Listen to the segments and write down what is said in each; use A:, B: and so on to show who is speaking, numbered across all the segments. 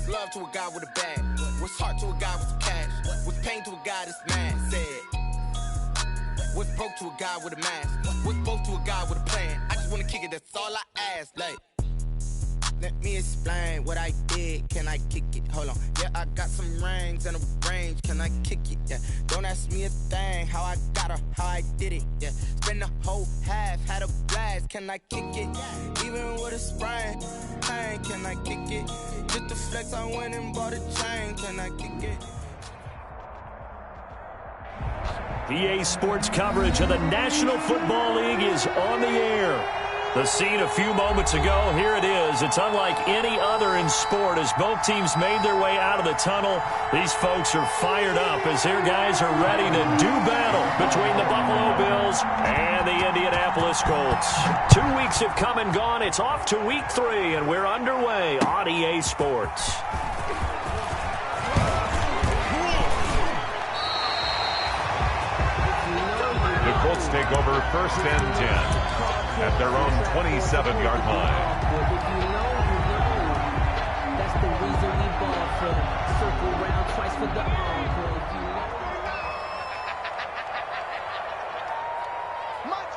A: What's love to a guy with a bag? What's heart to a guy with some cash? What's pain to a guy that's mad? Said. What's broke to a guy with a mask? What's both to a guy with a plan? I just wanna kick it, that's all I ask. Like, let me explain what I did. Can I kick it? Hold on. Yeah, I got some rings and a range. Can I kick it? Yeah. Don't ask me a thing. How I got her, how I did it. Yeah. Spend the whole half, had a blast. Can I kick it? Even with a sprain. Pain, can I kick it? Just the flex, I went and bought a chain. Can I kick it?
B: EA Sports coverage of the National Football League is on the air. The scene a few moments ago, here it is. It's unlike any other in sport as both teams made their way out of the tunnel. These folks are fired up as their guys are ready to do battle between the Buffalo Bills and the Indianapolis Colts. 2 weeks have come and gone. It's off to week 3, and we're underway on EA Sports.
C: The Colts take over 1st and 10. At their own 27-yard line.
D: That's the reason we ball for. Circle round twice for the encore.
A: March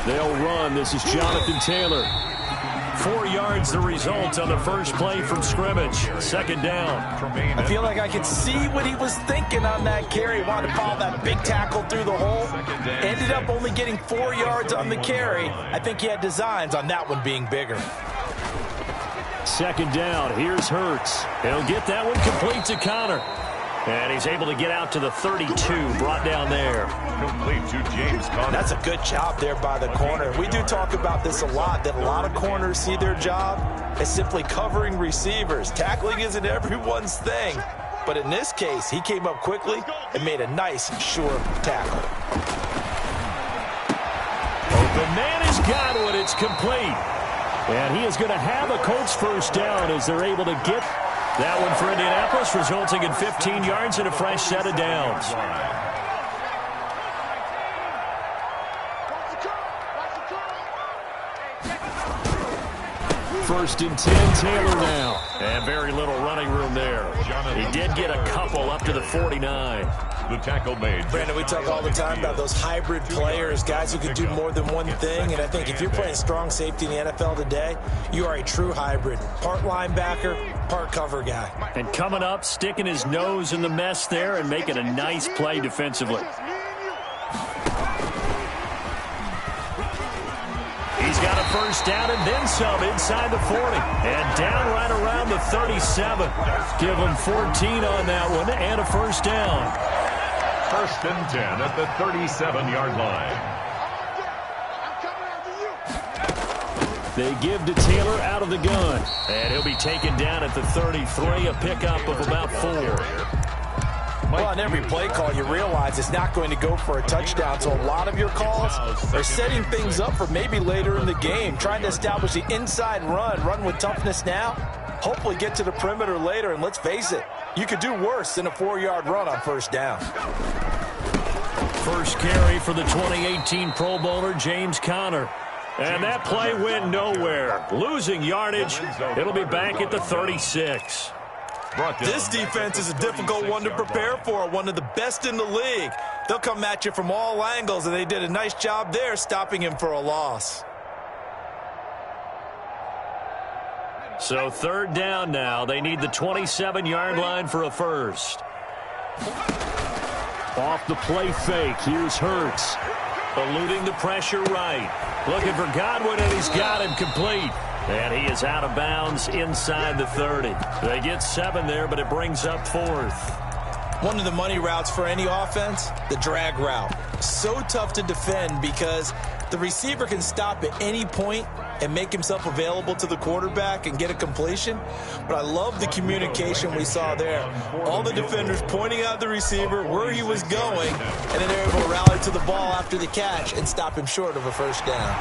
A: 49.
B: They'll run. This is Jonathan Taylor. 4 yards the result on the first play from scrimmage. 2nd down.
E: I feel like I could see what he was thinking on that carry. Wanted to follow that big tackle through the hole. Ended up only getting 4 yards on the carry. I think he had designs on that one being bigger.
B: 2nd down. Here's Hurts. He'll get that one complete to Connor. And he's able to get out to the 32, brought down there.
C: Complete to James Conner.
E: That's a good job there by the corner. We do talk about this a lot, that a lot of corners see their job as simply covering receivers. Tackling isn't everyone's thing. But in this case, he came up quickly and made a nice, sure tackle.
B: Open man has got one. It's complete. And he is going to have a Colts first down as they're able to get that one for Indianapolis, resulting in 15 yards and a fresh set of downs. 1st and 10, Taylor now. And very little running room there. He did get a couple up to the 49.
C: The tackle made.
E: Brandon, we talk all the time about those hybrid players, guys who can do more than one thing. And I think if you're playing strong safety in the NFL today, you are a true hybrid. Part linebacker, part cover guy.
B: And coming up, sticking his nose in the mess there and making a nice play defensively. He's got a first down and then some inside the 40. And down right around the 37. Give him 14 on that one and a first down.
C: 1st and 10 at the 37-yard line.
B: They give to Taylor out of the gun. And he'll be taken down at the 33, a pickup of about 4.
E: Well, on every play call, you realize it's not going to go for a touchdown. So a lot of your calls are setting things up for maybe later in the game, trying to establish the inside run with toughness now, hopefully get to the perimeter later. And let's face it, you could do worse than a 4-yard run on first down.
B: First carry for the 2018 Pro Bowler, James Conner. And that play went nowhere. Losing yardage. It'll be back at the 36.
E: This defense is a difficult one to prepare for, one of the best in the league. They'll come at you from all angles, and they did a nice job there stopping him for a loss.
B: So 3rd down now. They need the 27-yard line for a first. Off the play fake. Here's Hurts. Eluding the pressure right. Looking for Godwin, and he's got him complete. And he is out of bounds inside the 30. They get 7 there, but it brings up 4th.
E: One of the money routes for any offense, the drag route. So tough to defend because the receiver can stop at any point and make himself available to the quarterback and get a completion. But I love the communication we saw there. All the defenders pointing out the receiver, where he was going, and then they're able to rally to the ball after the catch and stop him short of a first down.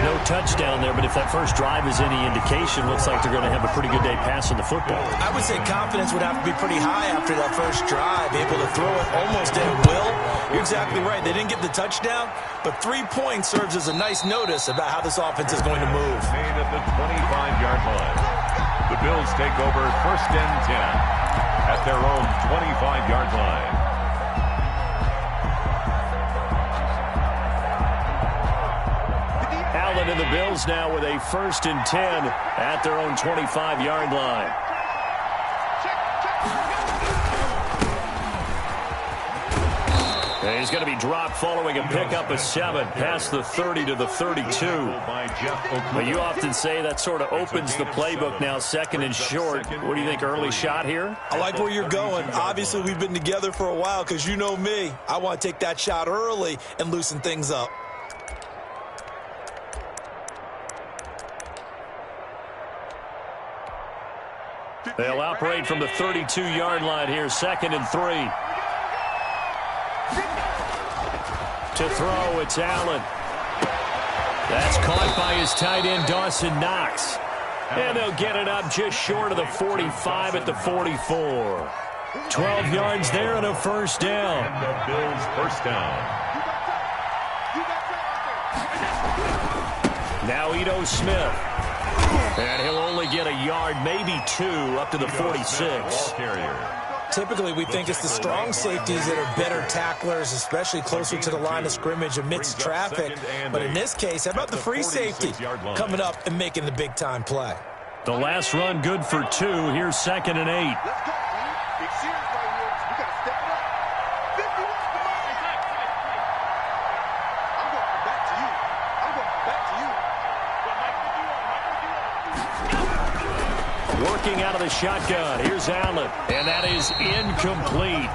B: No touchdown there, but if that first drive is any indication, looks like they're going to have a pretty good day passing the football.
E: I would say confidence would have to be pretty high after that first drive, able to throw it almost at will. You're exactly right. They didn't get the touchdown, but 3 points serves as a nice notice about how this offense is is going to move.
C: Made at the 25-yard line. The Bills take over 1st and 10 at their own 25-yard line.
B: Allen and the Bills now with a 1st and 10 at their own 25-yard line. And he's going to be dropped following a pickup of 7 past the 30 to the 32. But you often say that sort of opens the playbook now, 2nd and short. What do you think, early shot here?
E: I like where you're going. Obviously, we've been together for a while because you know me. I want to take that shot early and loosen things up.
B: They'll operate from the 32-yard line here, 2nd and 3. To throw, it's Allen. That's caught by his tight end, Dawson Knox. And they'll get it up just short of the 45 at the 44. 12 yards there and a 1st down.
C: And the Bills' 1st down.
B: Now Ito Smith. And he'll only get a yard, maybe 2, up to the 46.
E: Typically, we think it's the strong safeties that are better tacklers, especially closer to the line of scrimmage amidst traffic. But in this case, how about the free safety coming up and making the big-time play?
B: The last run good for 2. Here's 2nd and 8. Working out of the shotgun. Here's Allen. And that is incomplete.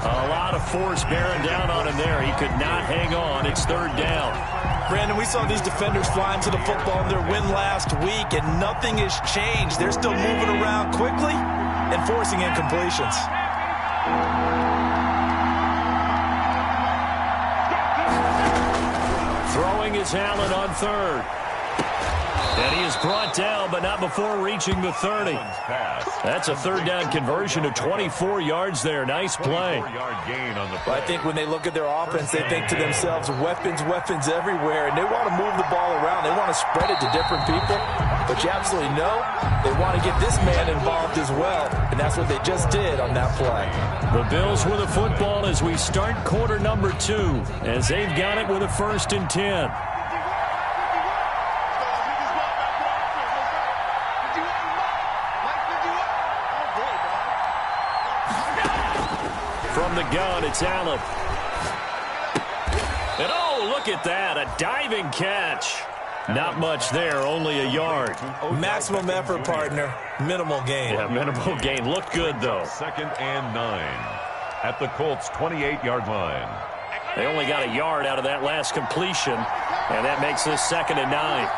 B: A lot of force bearing down on him there. He could not hang on. It's 3rd down.
E: Brandon, we saw these defenders flying to the football in their win last week, and nothing has changed. They're still moving around quickly and forcing incompletions.
B: Throwing is Allen on 3rd. And he is brought down, but not before reaching the 30. That's a 3rd down conversion of 24 yards there. Nice play.
E: But I think when they look at their offense, they think to themselves, weapons everywhere, and they want to move the ball around. They want to spread it to different people. But you absolutely know they want to get this man involved as well, and that's what they just did on that play.
B: The Bills with the football as we start quarter number 2, as they've got it with a 1st and 10. From the gun, it's Allen. And oh, look at that, a diving catch. Not much there, only a yard.
E: Maximum effort, partner. Minimal gain.
B: Yeah, minimal gain. Looked good, though.
C: 2nd and 9 at the Colts' 28-yard line.
B: They only got a yard out of that last completion, and that makes this 2nd and 9.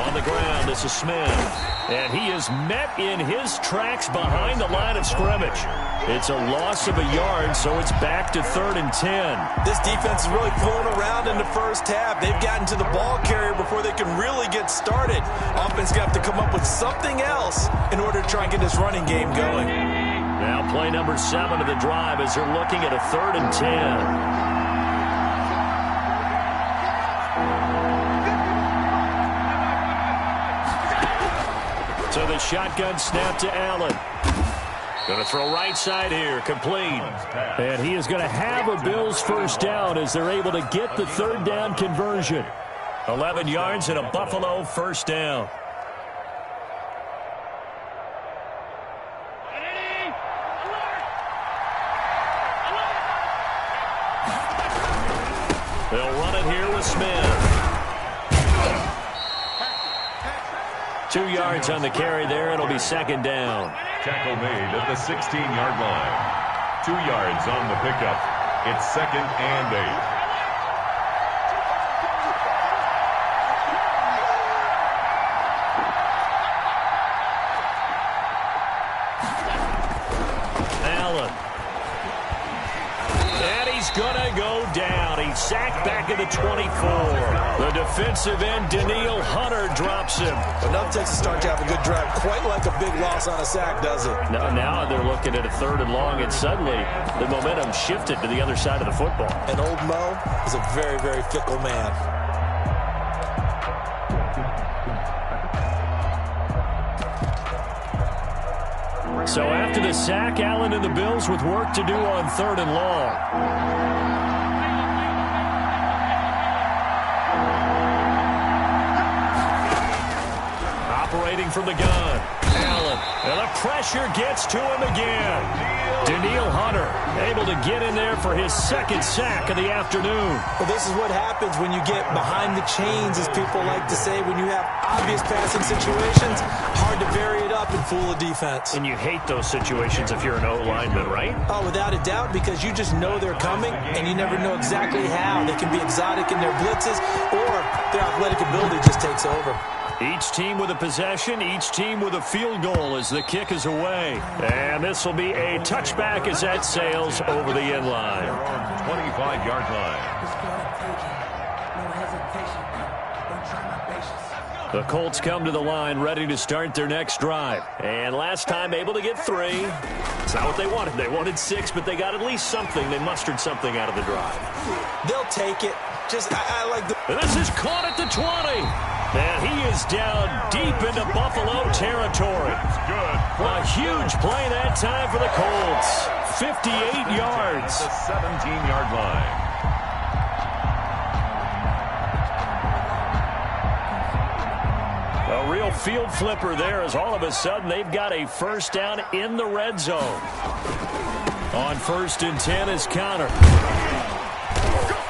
B: On the ground, this is Smith. And he is met in his tracks behind the line of scrimmage. It's a loss of a yard, so it's back to 3rd and 10.
E: This defense is really fooling around in the first half. They've gotten to the ball carrier before they can really get started. Offense got to come up with something else in order to try and get this running game going.
B: Now play number 7 of the drive as they're looking at a 3rd and 10. So the shotgun snap to Allen. Going to throw right side here, complete. And he is going to have a Bills 1st down as they're able to get the 3rd down conversion. 11 yards and a Buffalo 1st down. They'll run it here with Smith. 2 yards on the carry there. It'll be 2nd down.
C: Tackle made at the 16-yard line. 2 yards on the pickup. It's 2nd and 8.
B: Allen. And he's going to go down. He's sacked back at the 24. The defensive end, Daniil Hunter, drops him.
E: Enough takes to start to have a good drive. Quite like a big loss on a sack, does it?
B: Now they're looking at a 3rd and long, and suddenly the momentum shifted to the other side of the football.
E: And old Mo is a very, very fickle man.
B: So after the sack, Allen and the Bills with work to do on 3rd and long. Operating from the gun, Allen, and the pressure gets to him again. Danielle Hunter able to get in there for his 2nd sack of the afternoon.
E: Well, this is what happens when you get behind the chains, as people like to say, when you have obvious passing situations. Hard to vary it up and fool a defense.
B: And you hate those situations if you're an O-lineman, right?
E: Oh, without a doubt, because you just know they're coming, and you never know exactly how. They can be exotic in their blitzes, or their athletic ability just takes over.
B: Each team with a possession, each team with a field goal as the kick is away. And this will be a touchback as that sails over the end line.
C: 25-yard line.
B: The Colts come to the line ready to start their next drive. And last time able to get 3. It's not what they wanted. They wanted 6, but they got at least something. They mustered something out of the drive.
E: They'll take it. I like the...
B: And this is caught at the 20. And he is down deep into Buffalo territory. A huge play that time for the Colts. 58 yards.
C: The 17-yard line.
B: A real field flipper there as all of a sudden they've got a 1st down in the red zone. On 1st and 10 is Connor.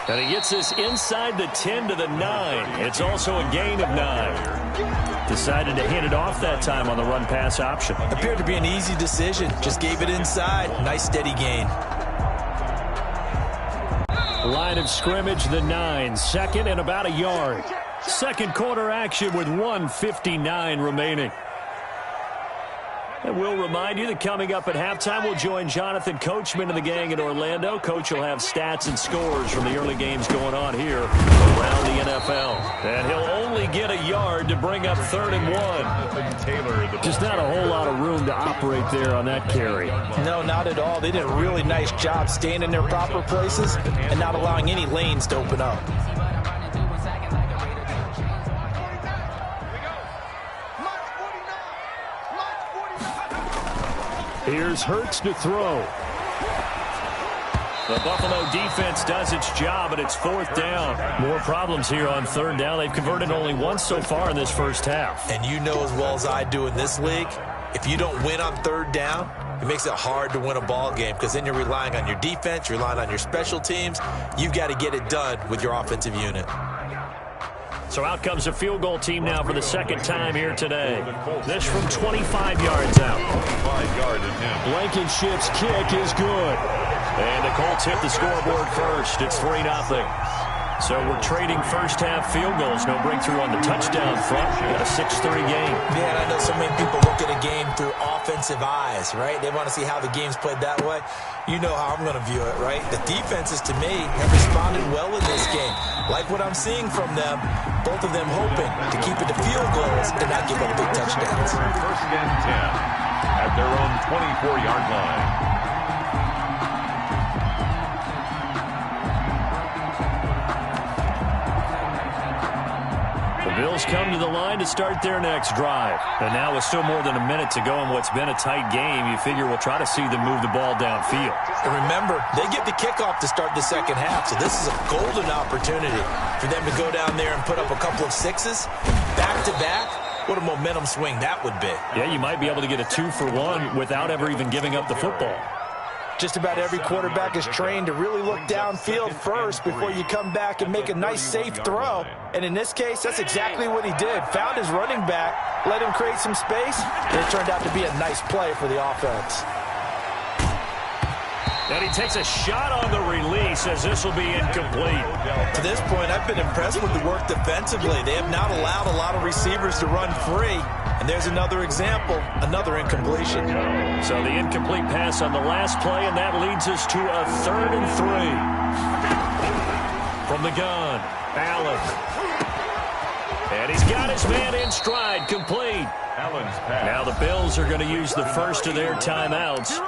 B: And he gets this inside the 10 to the 9. It's also a gain of 9. Decided to hand it off that time on the run-pass option.
E: Appeared to be an easy decision. Just gave it inside. Nice steady gain.
B: Line of scrimmage, the 9. 2nd and about a yard. 2nd quarter action with 1:59 remaining. And we'll remind you that coming up at halftime, we'll join Jonathan Coachman and the gang in Orlando. Coach will have stats and scores from the early games going on here around the NFL. And he'll only get a yard to bring up 3rd and 1. Just not a whole lot of room to operate there on that carry.
E: No, not at all. They did a really nice job staying in their proper places and not allowing any lanes to open up.
B: Here's Hurts to throw. The Buffalo defense does its job, and it's 4th down. More problems here on 3rd down. They've converted only once so far in this first half.
E: And you know as well as I do in this league, if you don't win on 3rd down, it makes it hard to win a ball game because then you're relying on your defense, you're relying on your special teams. You've got to get it done with your offensive unit.
B: So out comes a field goal team now for the 2nd time here today. This from 25 yards out.
C: 5-yard attempt.
B: Blankenship's kick is good. And the Colts hit the scoreboard first. It's 3-0. So we're trading first half field goals. No breakthrough on the touchdown front. We got a 6-3 game.
E: Yeah, and I know so many people look at a game through offensive eyes, right? They want to see how the game's played that way. You know how I'm going to view it, right? The defenses, to me, have responded well in this game. Like what I'm seeing from them, both of them hoping to keep it to field goals and not give up big touchdowns.
C: 1st and 10 at their own 24-yard line.
B: Bills come to the line to start their next drive. And now with still more than a minute to go in what's been a tight game, you figure we'll try to see them move the ball downfield.
E: And remember, they get the kickoff to start the 2nd half, so this is a golden opportunity for them to go down there and put up a couple of 6s back-to-back. What a momentum swing that would be.
B: Yeah, you might be able to get a 2-for-1 without ever even giving up the football.
E: Just about every quarterback is trained to really look downfield first before you come back and make a nice, safe throw. And in this case, that's exactly what he did. Found his running back, let him create some space, and it turned out to be a nice play for the offense.
B: And he takes a shot on the release as this will be incomplete.
E: To this point, I've been impressed with the work defensively. They have not allowed a lot of receivers to run free. And there's another example, another incompletion.
B: So the incomplete pass on the last play, and that leads us to a 3rd and 3. From the gun, Allen. And he's got his man in stride, complete.
C: Allen's pass.
B: Now the Bills are going to use the first of their timeouts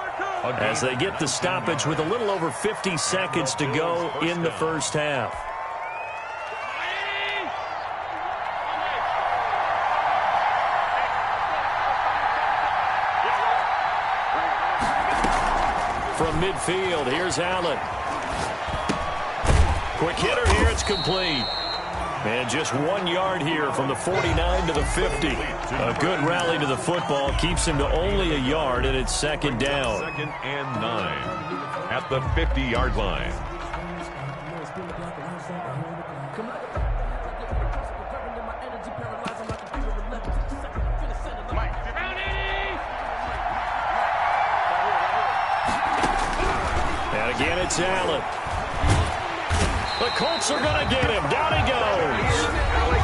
B: as they get the stoppage with a little over 50 seconds to go in the first half. from midfield. Here's Allen. Quick hitter here. It's complete. And just 1 yard here from the 49 to the 50. A good rally to the football keeps him to only a yard, and it's second down.
C: 2nd and 9 at the 50-yard line.
B: And again, it's Allen. The Colts are going to get him. Down he goes.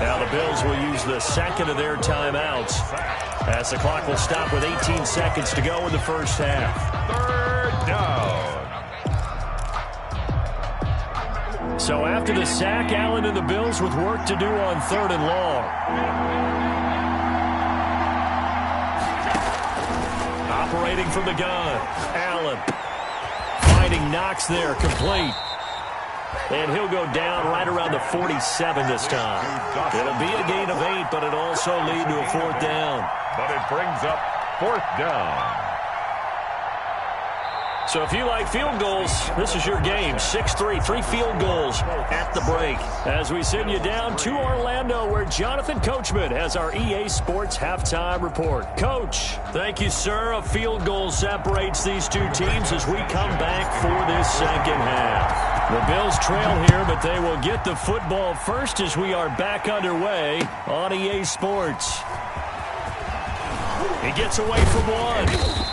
B: Now the Bills will use the second of their timeouts as the clock will stop with 18 seconds to go in the first half.
C: 3rd down.
B: So after the sack, Allen and the Bills with work to do on 3rd and long. Operating from the gun, Allen. Finding Knox there, complete. And he'll go down right around the 47 this time. It'll be a gain of 8, but it'll also lead to a 4th down.
C: But it brings up 4th down.
B: So if you like field goals, this is your game. 6-3, 3 field goals at the break. As we send you down to Orlando, where Jonathan Coachman has our EA Sports Halftime Report. Coach, thank you, sir. A field goal separates these two teams as we come back for this second half. The Bills trail here, but they will get the football first as we are back underway on EA Sports. He gets away from one.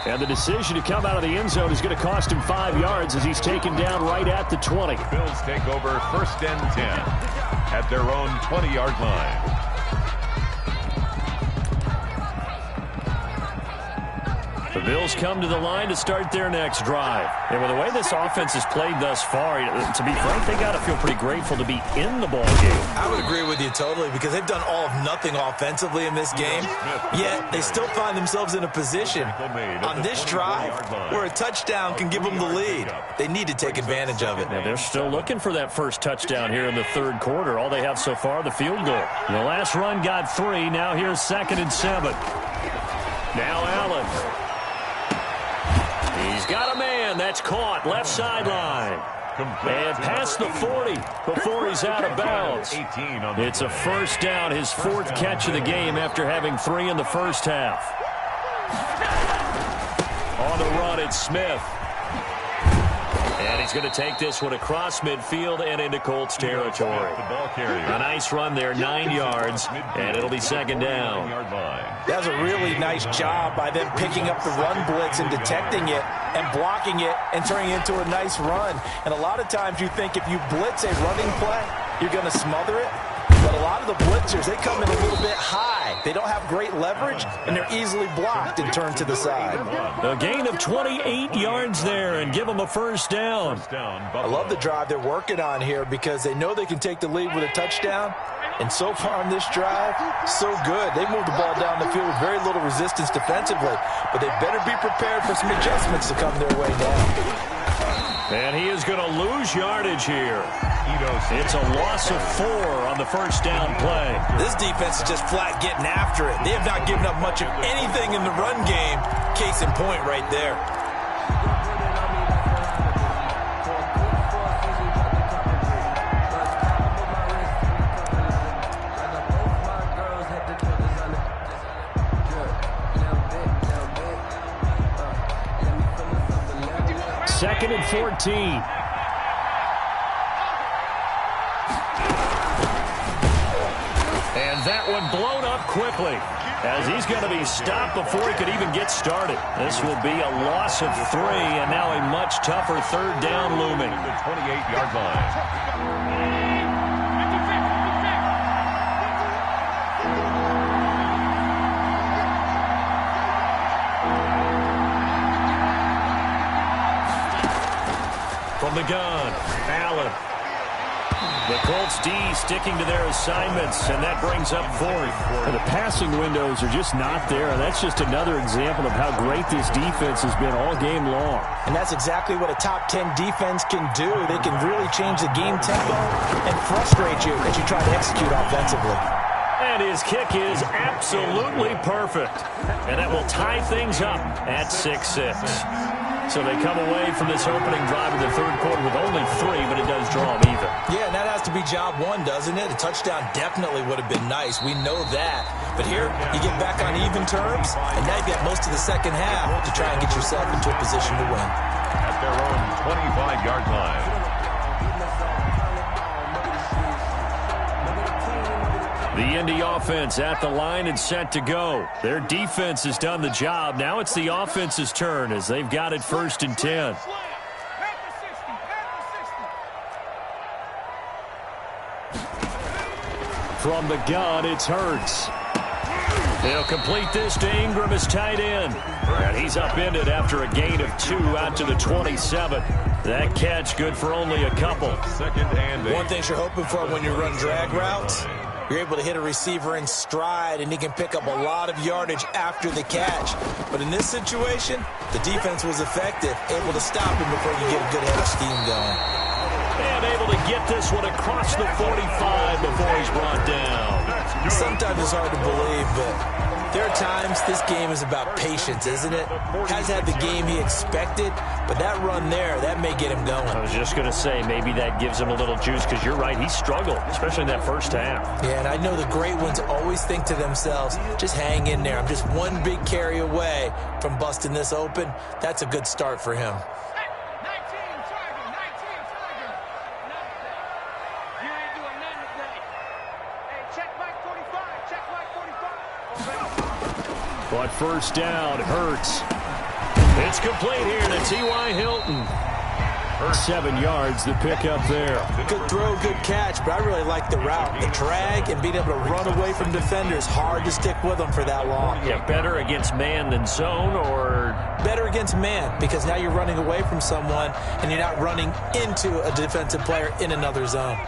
B: And the decision to come out of the end zone is going to cost him 5 yards as he's taken down right at the 20.
C: The Bills take over 1st and 10 at their own 20-yard line.
B: The Bills come to the line to start their next drive. And with the way this offense has played thus far, to be frank, they got to feel pretty grateful to be in the ball game.
E: I would agree with you totally because they've done all of nothing offensively in this game, yet they still find themselves in a position on this drive where a touchdown can give them the lead. They need to take advantage of it.
B: Now they're still looking for that first touchdown here in the 3rd quarter. All they have so far, the field goal. The last run got 3. Now here's 2nd and 7. Now Allen. He's got a man. That's caught. Left sideline. And past the 40 before he's out of bounds. It's a 1st down, his 4th catch of the game after having 3 in the first half. On the run, it's Smith. And he's going to take this one across midfield and into Colts territory. A nice run there, 9 yards, and it'll be 2nd down.
E: That's a really nice job by them picking up the run blitz and detecting it and blocking it and turning it into a nice run. And a lot of times you think if you blitz a running play, you're going to smother it. But a lot of the blitzers, they come in a little bit high. They don't have great leverage, and they're easily blocked and turned to the side.
B: A gain of 28 yards there and give them a 1st down.
E: I love the drive they're working on here because they know they can take the lead with a touchdown. And so far on this drive, so good. They moved the ball down the field with very little resistance defensively. But they better be prepared for some adjustments to come their way now.
B: And he is going to lose yardage here. It's a loss of 4 on the 1st down play.
E: This defense is just flat getting after it. They have not given up much of anything in the run game. Case in point right there.
B: Second and 14. And that one blown up quickly as he's going to be stopped before he could even get started. This will be a loss of 3 and now a much tougher 3rd down looming.
C: The 28-yard line.
B: From the gun, Allen. The Colts D sticking to their assignments, and that brings up 4th. And the passing windows are just not there, and that's just another example of how great this defense has been all game long.
E: And that's exactly what a top 10 defense can do. They can really change the game tempo and frustrate you as you try to execute offensively.
B: And his kick is absolutely perfect. And that will tie things up at 6-6. So they come away from this opening drive in the third quarter with only 3, but it does draw them even.
E: Yeah, and that has to be job one, doesn't it? A touchdown definitely would have been nice. We know that. But here, you get back on even terms, and now you get most of the second half to try and get yourself into a position to win.
C: At their own 25-yard line.
B: The Indy offense at the line and set to go. Their defense has done the job. Now it's the offense's turn as they've got it 1st and 10. From the gun, it's Hurts. He'll complete this to Ingram as tight end. And he's upended after a gain of 2 out to the 27. That catch good for only a couple.
C: Second and 8.
E: One thing you're hoping for when you run drag routes, you're able to hit a receiver in stride, and he can pick up a lot of yardage after the catch. But in this situation, the defense was effective, able to stop him before you get a good head of steam going.
B: And able to get this one across the 45 before he's brought down.
E: Sometimes it's hard to believe, but there are times this game is about patience, isn't it? Has had the game he expected, but that run there, that may get him going.
B: I was just going to say, maybe that gives him a little juice, because you're right, he struggled, especially in that first half.
E: Yeah, and I know the great ones always think to themselves, just hang in there. I'm just one big carry away from busting this open. That's a good start for him.
B: But first down, Hurts. It's complete here to T.Y. Hilton. 7 yards, the pickup there.
E: Good throw, good catch, but I really like the route. The drag and being able to run away from defenders. Hard to stick with them for that long.
B: Yeah, better against man than zone, or?
E: Better against man, because now you're running away from someone and you're not running into a defensive player in another zone.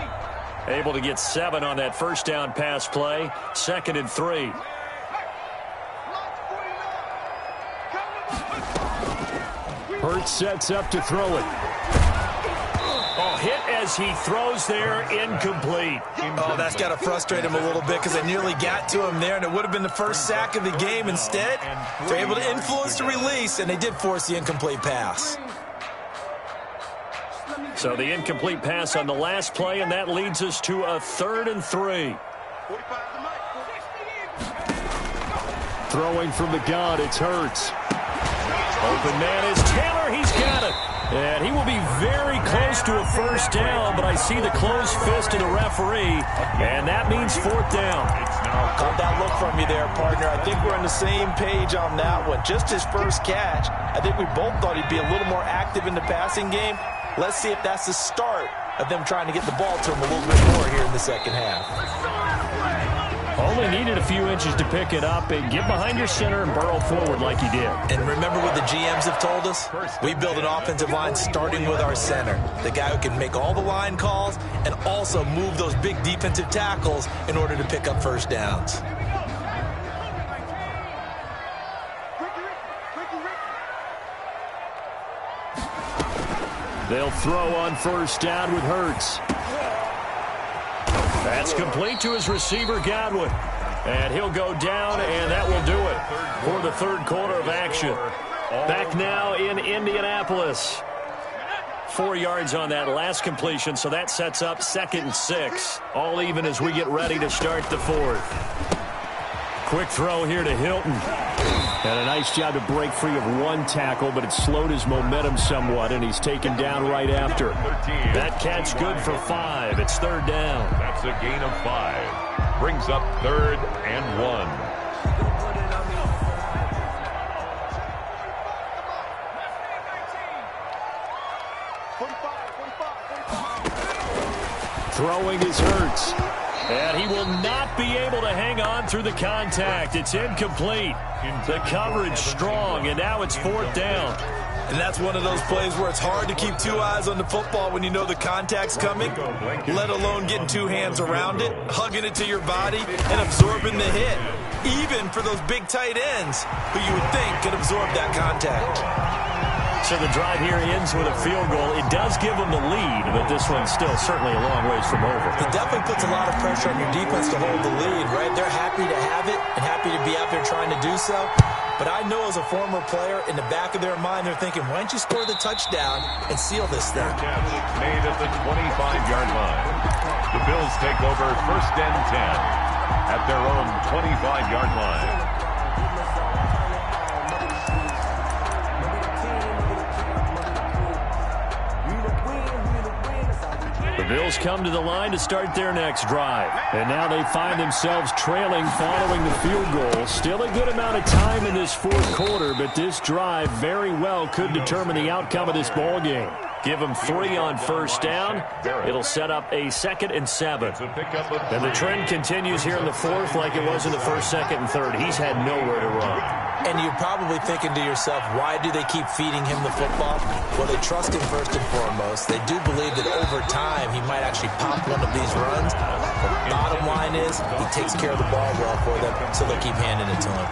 B: Able to get 7 on that first down pass play. 2nd and 3. Hurts sets up to throw it. Oh, hit as he throws there, incomplete.
E: Oh, that's got to frustrate him a little bit, because they nearly got to him there, and it would have been the first sack of the game. Instead, they're able to influence the release, and they did force the incomplete pass.
B: So the incomplete pass on the last play, and that leads us to a 3rd and 3. Throwing from the gun, it's Hurts. Open man is Taylor. He's got it. And he will be very close to a first down, but I see the closed fist of the referee, and that means 4th down.
E: Caught that look from you there, partner. I think we're on the same page on that one. Just his first catch. I think we both thought he'd be a little more active in the passing game. Let's see if that's the start of them trying to get the ball to him a little bit more here in the second half.
B: Only needed a few inches to pick it up and get behind your center and burrow forward like he did.
E: And remember what the GMs have told us? We build an offensive line starting with our center. The guy who can make all the line calls and also move those big defensive tackles in order to pick up first downs.
B: They'll throw on first down with Hurts. That's complete to his receiver, Godwin. And he'll go down, and that will do it for the third quarter of action. Back now in Indianapolis. 4 yards on that last completion, so that sets up 2nd and 6. All even as we get ready to start the 4th. Quick throw here to Hilton. And a nice job to break free of one tackle, but it slowed his momentum somewhat, and he's taken down right after. That catch good for 5. It's 3rd down.
C: That's a gain of 5. Brings up 3rd and 1.
B: Throwing is Hurts. And he will not be able to hang on through the contact. It's incomplete. The coverage strong, and now it's 4th down.
E: And that's one of those plays where it's hard to keep 2 eyes on the football when you know the contact's coming, let alone getting 2 hands around it, hugging it to your body, and absorbing the hit, even for those big tight ends who you would think could absorb that contact.
B: So the drive here ends with a field goal. It does give them the lead, but this one's still certainly a long ways from over.
E: It definitely puts a lot of pressure on your defense to hold the lead, right? They're happy to have it and happy to be out there trying to do so. But I know as a former player, in the back of their mind, they're thinking, why don't you score the touchdown and seal this thing?
C: Made at the 25-yard line. The Bills take over 1st and 10 at their own 25-yard line.
B: The Bills come to the line to start their next drive. And now they find themselves trailing following the field goal. Still a good amount of time in this fourth quarter, but this drive very well could determine the outcome of this ball game. Give them 3 on 1st down. It'll set up a 2nd and 7. And the trend continues here in the 4th like it was in the 1st, 2nd, and 3rd. He's had nowhere to run.
E: And you're probably thinking to yourself, why do they keep feeding him the football? Well, they trust him first and foremost. They do believe that over time he might actually pop one of these runs. But bottom line is he takes care of the ball well for them, so they'll keep handing it to him.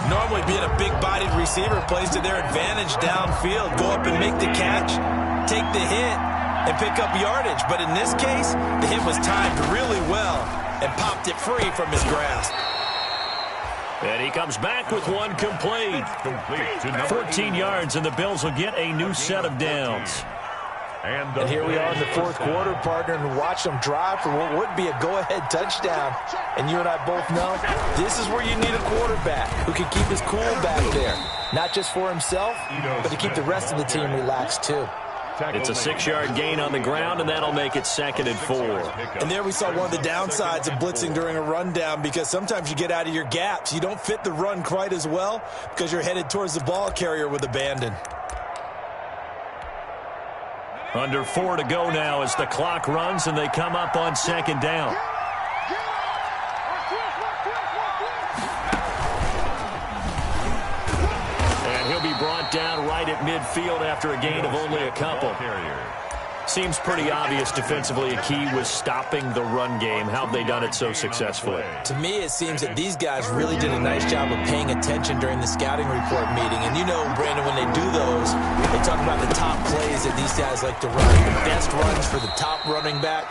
E: Normally being a big-bodied receiver plays to their advantage downfield. Go up and make the catch, take the hit, and pick up yardage. But in this case, the hit was timed really well and popped it free from his grasp.
B: And he comes back with one complete. 14 yards, and the Bills will get a new set of downs.
E: And here we are in the 4th quarter, partner, and watch them drive for what would be a go-ahead touchdown. And you and I both know this is where you need a quarterback who can keep his cool back there. Not just for himself, but to keep the rest of the team relaxed, too.
B: It's a 6-yard gain on the ground, and that'll make it 2nd and 4.
E: And there we saw one of the downsides of blitzing during a rundown, because sometimes you get out of your gaps. You don't fit the run quite as well because you're headed towards the ball carrier with abandon.
B: Under 4 to go now as the clock runs, and they come up on 2nd down. Brought down right at midfield after a gain of only a couple. Seems pretty obvious defensively a key was stopping the run game. How have they done it so successfully?
E: To me, it seems that these guys really did a nice job of paying attention during the scouting report meeting. And you know, Brandon, when they do those, they talk about the top plays that these guys like to run. The best runs for the top running back.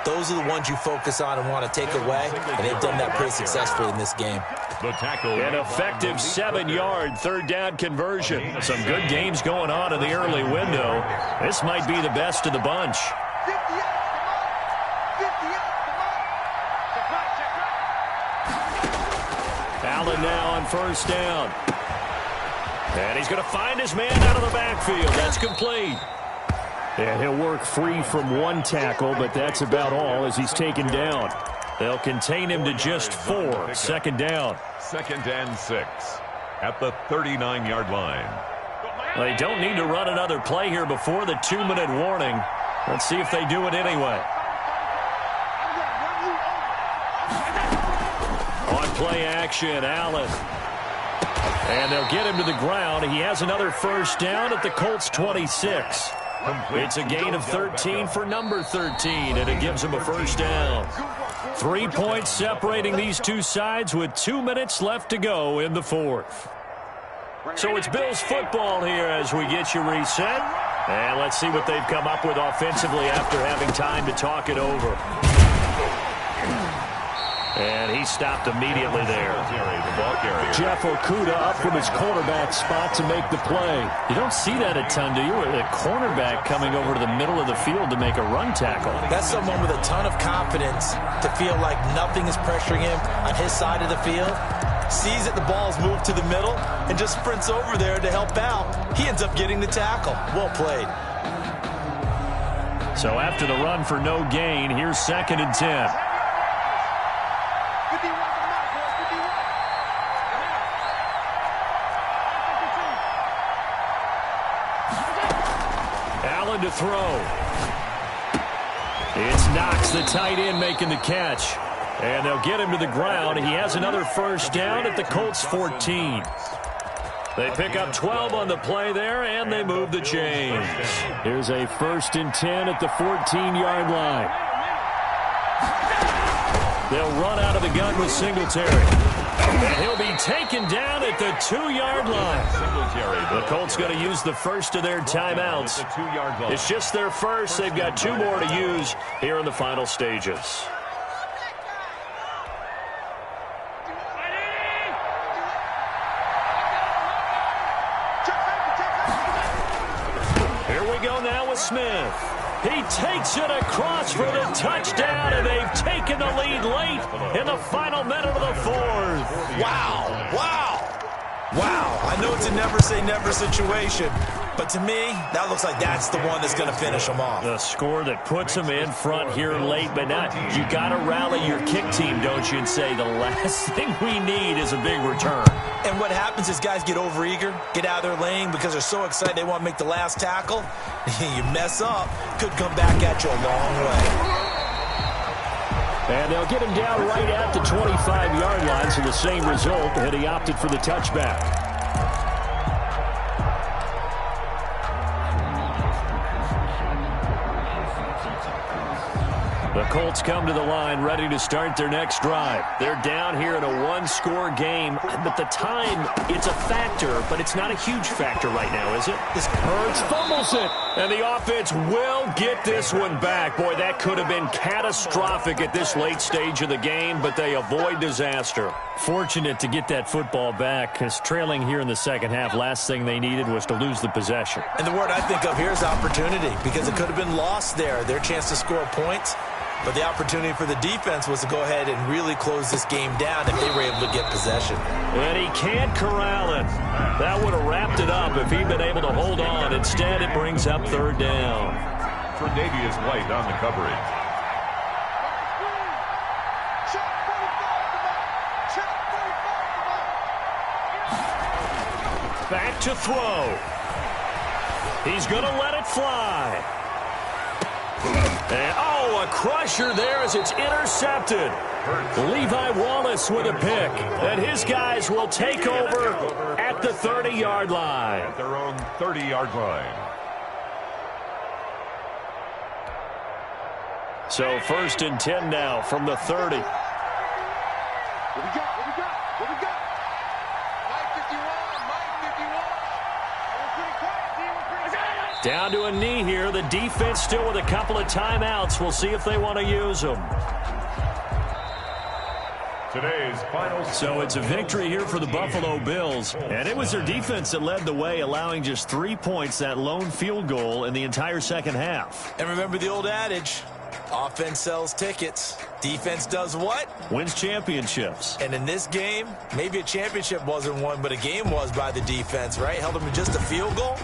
E: Those are the ones you focus on and want to take away, and they've done that pretty successfully in this game.
B: An effective 7-yard 3rd down conversion. Some good games going on in the early window. This might be the best of the bunch. Allen now on 1st down. And he's going to find his man out of the backfield. That's complete. And he'll work free from one tackle, but that's about all as he's taken down. They'll contain him to just 4. 2nd down.
C: 2nd and 6 at the 39-yard line.
B: They don't need to run another play here before the 2-minute warning. Let's see if they do it anyway. On play action, Allen. And they'll get him to the ground. He has another 1st down at the Colts 26. It's a gain of 13 for number 13, and it gives him a 1st down. 3 points separating these two sides with 2 minutes left to go in the 4th. So it's Bills football here as we get you reset. And let's see what they've come up with offensively after having time to talk it over. And he stopped immediately there. Jeff Okudah up from his cornerback spot to make the play. You don't see that a ton, do you? A cornerback coming over to the middle of the field to make a run tackle.
E: That's someone with a ton of confidence to feel like nothing is pressuring him on his side of the field. Sees that the ball's moved to the middle and just sprints over there to help out. He ends up getting the tackle. Well played.
B: So after the run for no gain, here's 2nd and 10. Allen to throw. It's Knox, the tight end, making the catch. And they'll get him to the ground. He has another 1st down at the Colts 14. They pick up 12 on the play there, and they move the chains. Here's a 1st and 10 at the 14-yard line. They'll run out of the gun with Singletary. And he'll be taken down at the 2-yard line. The Colts going to use the first of their timeouts. It's just their first. They've got 2 more to use here in the final stages. Here we go now with Smith. He takes it across for the touchdown, and they've taken the lead late in the final minute of the 4th.
E: Wow. I know it's a never-say-never situation, but to me, that looks like that's the one that's going to finish them off.
B: The score that puts them in front here late, but not. You got to rally your kick team, don't you, and say the last thing we need is a big return.
E: And what happens is guys get overeager, get out of their lane because they're so excited they want to make the last tackle. You mess up, could come back at you a long way.
B: And they'll get him down right at the 25-yard line, so the same result, and he opted for the touchback. The Colts come to the line ready to start their next drive. They're down here in a 1-score game, but the time, it's a factor, but it's not a huge factor right now, is it? Hurts fumbles it, and the offense will get this one back. Boy, that could have been catastrophic at this late stage of the game, but they avoid disaster. Fortunate to get that football back, because trailing here in the second half, last thing they needed was to lose the possession.
E: And the word I think of here is opportunity, because it could have been lost there, their chance to score points. But the opportunity for the defense was to go ahead and really close this game down if they were able to get possession.
B: And he can't corral it. That would have wrapped it up if he'd been able to hold on. Instead, it brings up 3rd down.
C: Tre'Davious White on the coverage.
B: Back to throw. He's going to let it fly. And, a crusher there as it's intercepted. Levi Wallace with a pick. And his guys will take over at the 30-yard line.
C: At their own 30-yard line.
B: So 1st and 10 now from the 30.
F: What we got?
B: Down to a knee here. The defense still with a couple of timeouts. We'll see if they want to use them.
C: Today's final.
B: So it's a victory here for the Buffalo Bills. And it was their defense that led the way, allowing just 3 points, that lone field goal in the entire second half.
E: And remember the old adage, offense sells tickets. Defense does what?
B: Wins championships.
E: And in this game, maybe a championship wasn't won, but a game was by the defense, right? Held them to just a field goal.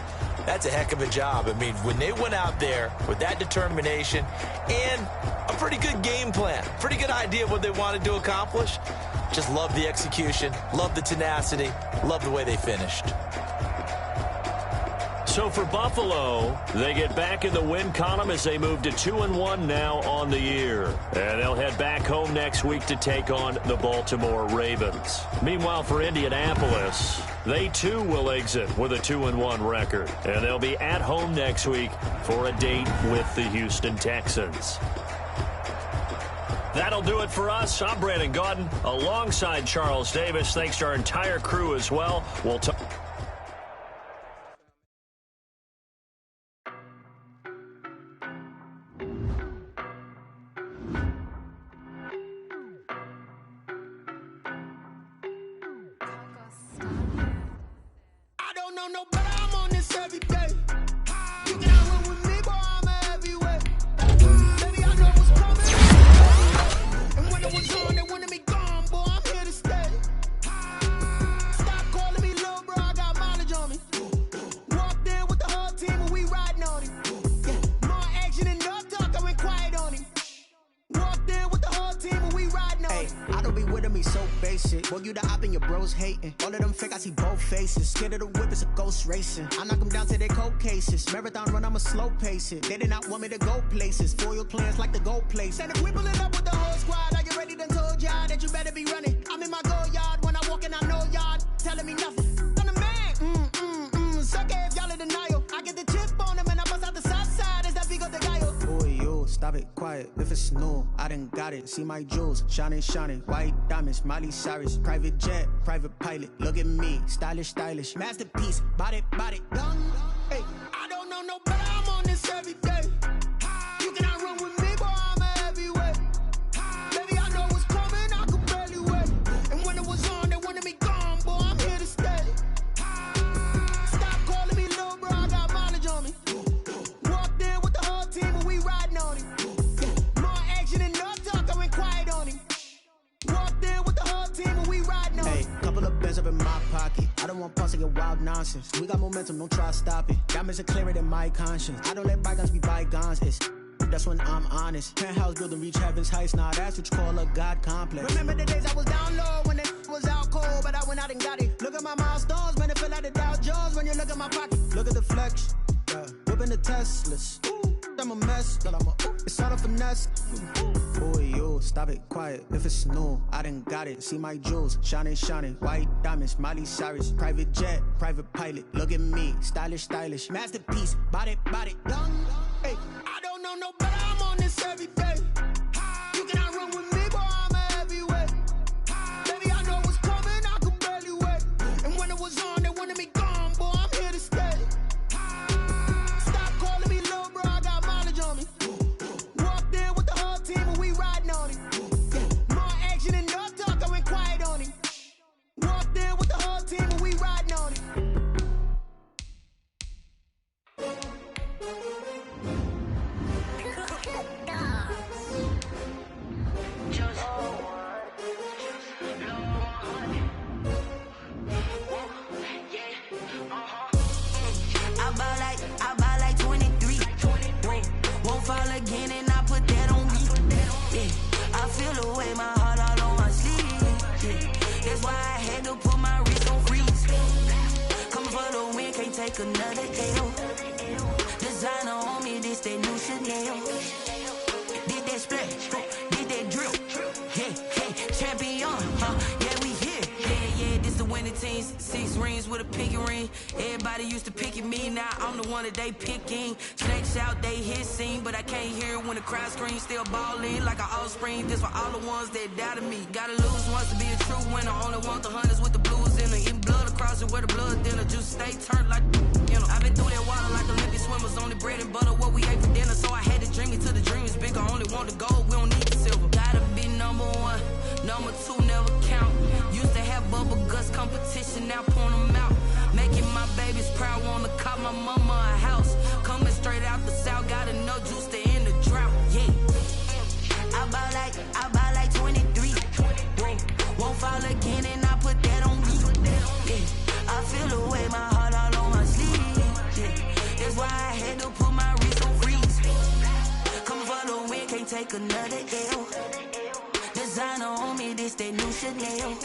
E: That's a heck of a job. I mean, when they went out there with that determination and a pretty good game plan, pretty good idea of what they wanted to accomplish, just love the execution, love the tenacity, love the way they finished.
B: So for Buffalo, they get back in the win column as they move to 2-1 now on the year. And they'll head back home next week to take on the Baltimore Ravens. Meanwhile, for Indianapolis, they too will exit with a 2-1 record. And they'll be at home next week for a date with the Houston Texans. That'll do it for us. I'm Brandon Gaudin alongside Charles Davis. Thanks to our entire crew as well. We'll talk.
G: Boy, you the op and your bros hating. All of them fake, I see both faces. Scared of the whip, it's a ghost racing. I knock them down to their cold cases. Marathon run, I'ma slow pace it. They did not want me to go places. Foil plans like the gold place. And if we pulling up with the whole squad, are you ready? Done told y'all that you better be running. I'm in my go yard when I walk in, I know y'all telling me nothing. I'm the man. Sucker if y'all in denial. I get the chip on them and I bust out the south side. Is that big of the guy? Boy, yo, stop it, quiet. quiet if it's new. I done got it. See my jewels, shining, shining. White diamonds, Miley Cyrus. Private jet, private pilot. Look at me, stylish, stylish. Masterpiece, body, body. Young, hey, I don't know no better. I'm on this every day. You cannot run with me, boy. I'm a heavyweight. Baby, I know what's coming. I could barely wait. And when it was on, they wanted me gone, boy. I'm here to stay. Stop calling me little bro. I got mileage on me. Walked in with the whole team, and we riding on him. More action and no talk. I went quiet on him. Walked in with the whole team, and we riding on him. Hey, couple of bands up in my pocket. I don't want pause to get wild nonsense. We got momentum, don't try to stop it. Diamonds are clearer than my conscience. I don't let bygones be bygones. That's when I'm honest. Penthouse building, reach heaven's heights. Nah, that's what you call a God complex. Remember the days I was down low when it was out cold, but I went out and got it. Look at my milestones, man, it feel like the Dow Jones when you look at my pocket. Look at the flex, yeah. Whipping the Teslas. Ooh, I'm a mess, but it's all a finesse. Boy, you stop it, quiet if it's new. I done got it. See my jewels, shining, shining. White diamonds, Miley Cyrus. Private jet, private pilot. Look at me, stylish, stylish. Masterpiece, body, body. Young, hey, I don't know no better. I'm on this every day. You cannot run with me, boy. I'm a heavyweight. Baby, I know what's coming. I could barely wait. And when it was on, they wanted me gone, boy. I'm here to stay. Stop calling me little bro. I got mileage on me. Walked in with the whole team, and we riding on him. More action and no talk. I went quiet on him. Walked in with the whole team, and we riding on him.
H: I buy like 23. Won't fall again, and I put that on me. Yeah, I feel the way, my heart all on my sleeve. Yeah, that's why I had to put my wrist on freeze. Coming for the win, can't take another L. Designer on me, this that new Chanel. Did that splash, did that drill. Yeah, champion, yeah, we here. Yeah, this the winning teams. 6 rings with a pinky ring. Everybody used to pick at me, now I'm the one that they picking. Snakes out, they hit scene, but I can't hear it when the crowd screams. Still ballin' like an offspring. This for all the ones that doubted me. Gotta lose once to be a true winner. Only want the hunters with the blues in her. Eating blood across it where the blood dinner. Juice stay turned like, you know. I've been through that water like Olympic swimmers. Only bread and butter, what we ate for dinner. So I had to dream it till the dream is bigger. Only want the gold, we don't need the silver. Gotta be number 1, number 2 never count. Used to have bubble guts competition, now point them out. Making my babies proud, wanna cop my mama a house. Coming straight out the south, got enough juice to end the drought. Yeah, I buy like 23. Won't fall again, and I put that on me. Yeah, I feel the way, my heart all on my sleeve. Yeah, that's why I had to put my wrist on freeze. Coming for the win, can't take another L. Designer on me, this that new Chanel.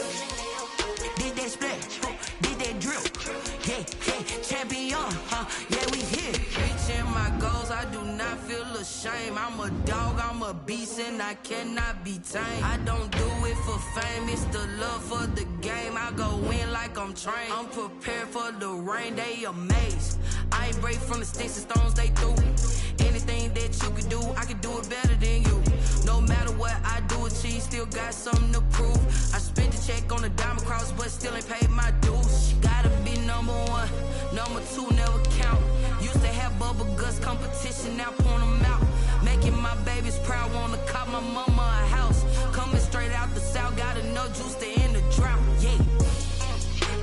H: Did that splash, did that drill. Yeah, champion, yeah, we here. Reaching my goals, I do not feel ashamed. I'm a dog, I'm a beast, and I cannot be tamed. I don't do it for fame, it's the love for the game. I go in like I'm trained. I'm prepared for the rain, they amazed. I ain't break from the sticks and stones they threw. Anything that you can do, I can do it better than you. No matter what I do, achieve, still got something to prove. I spent the check on the diamond cross, but still ain't paid my dues. Gotta be number 1, number 2 never count. Used to have bubble guts competition, now point them out. Making my babies proud, wanna cop my mama a house. Coming straight out the south, got enough juice to end the drought. Yeah,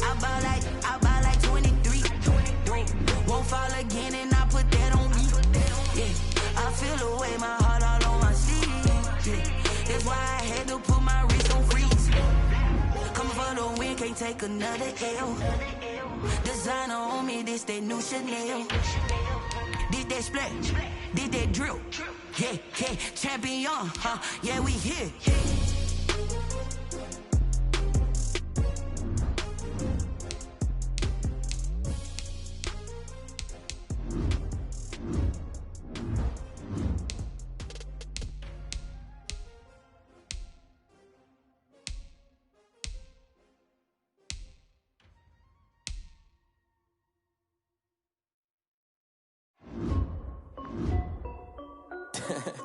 H: I buy like 23. Won't fall again, and I put that on me. Yeah, I feel the way, my heart all on my sleeve. Yeah, that's why I had to put my wrist on freeze. Coming for the win, can't take another L. Designer on me, this that new Chanel. Did that splash, did that drill. Yeah, champion, yeah, we here.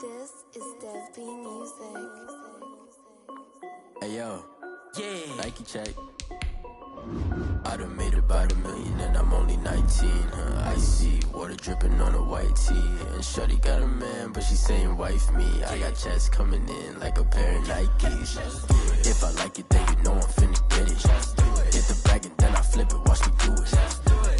I: This is Dev B Music.
J: Hey yo,
H: Yeah.
J: Nike check. I done made about $1 million and I'm only 19. Icy water dripping on a white tee. And shorty got a man, but she saying wife me. I got checks coming in like a pair of Nikes. If I like it, then you know I'm finna get it. Hit the bag and then I flip it, watch me do it.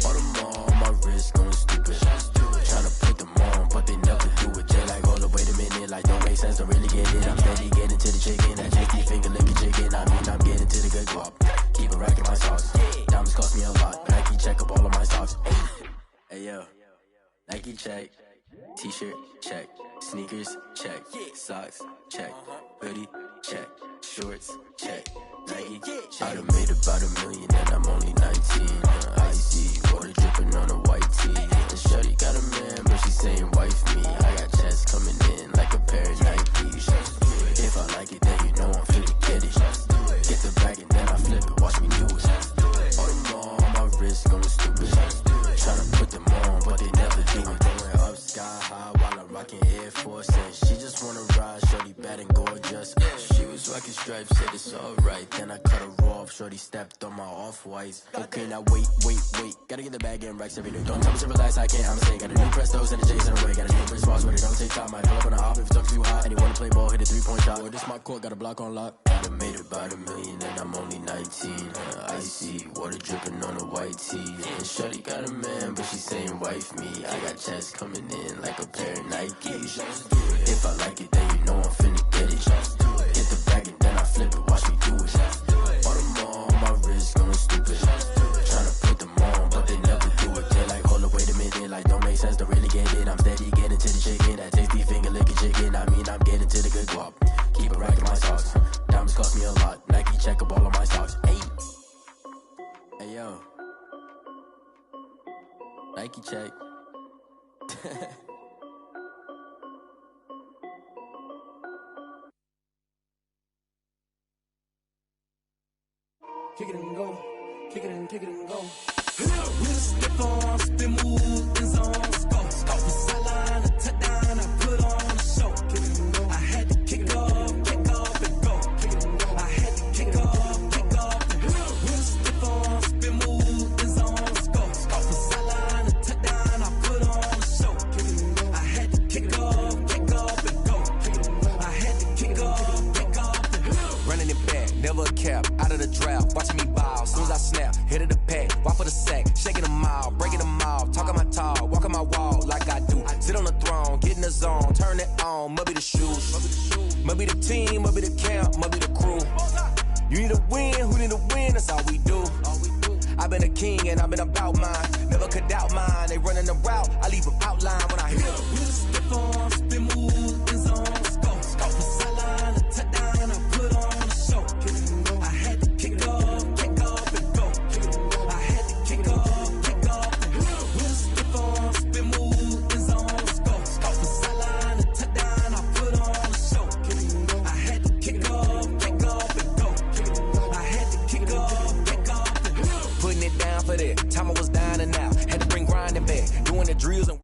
J: All them on my wrist going stupid. Tryna put them on, but they never do it. They like, hold up, wait a minute, like don't make sense, don't really get it. I'm steady getting to the chicken, that JT finger licking chicken. I mean, I'm getting to the good guap. Keep a rack in my socks. Diamonds cost me a lot. Nike check up all of my socks. Hey yo, Nike check. T-shirt check. Sneakers check. Socks check. Hoodie check. Shorts check. Nike I done made about $1 million and I'm only 19. Icy water dripping on a white tee. And shorty got a man, but she saying wife me. I got checks coming in like a pair of Nikes. If I like it, then you know I'm finna get it. Get the bag and then I flip it, watch me do it. All them on my wrist going stupid. Tryna put them on, but they never do it. Going up sky high while I'm rocking Air Force. And she just wanna ride, shorty bad and gorgeous. She was rocking stripes, said it's alright. Then I cut her off, shorty stepped on my off-whites. Okay, now wait. Gotta get the bag and racks every day. Don't tell me to relax, I can't, I'm saying. Got a new Prestos and a Jason away. Got a new response, but it don't take time. I pull up on a hop if it talks too hot. And he wanna play ball, hit a 3-point shot. Well, this my court, got a block on lock. I done made about $1 million and I'm only 19. Icy water dripping on a white tee. And shorty got a man, but she saying wife me. I got checks coming in like a pair of Nikes. If I like it, then you know I'm finna get it. Hit the bag and then I flip it, watch me do it. All them on my wrist going stupid. Tryna put them on, but they never do it. They like, hold up, wait a minute, like don't make sense, don't really get it. I'm steady getting to the chicken, that tasty finger licking chicken. I mean, I'm getting to the good guap. Keep a rack in my socks. Diamonds cost me a lot. Nike check up all of my socks. Hey yo, Nike check.
H: Kick it and go. Kick it and go. With a step on, spin move, in zone, go. Off the sideline, a touchdown, I put on a show. Kick it and go. I had to kick off and go. Kick it and go. I had to kick off and go. With a step on, spin move, in zone, go. Off the sideline, a touchdown, I put on a show. Kick it and go. I had to kick off and go. Kick it and go. I had to kick off and go.
A: Running it back, never a cap, out of the draft, watching me ball. Soon as I snap, hit of the pack, walk for the sack, shaking them out, breaking them off, talking my talk, walking my wall like I do. Sit on the throne, get in the zone, turn it on, must be the shoes, must be the team, must be the camp, must be the crew. You need a win, who need a win, that's all we do. I've been a king and I've been about mine, never could doubt mine. They running the route, I leave them outline when I hit them.
H: With a step on, spin move, in zone, go. Off the sideline, a touchdown, I put on a show. Kick it and go. I had to kick off and go. Kick it and go. I had to kick off and go. With a step on, spin move, in zone, go. Off the sideline, a touchdown, I put on a show. Kick it and go. I had to kick off and go. Kick it and go. I had to kick off and go.
A: Putting it down for that, time I was down and out, had to bring grinding back, doing the drills and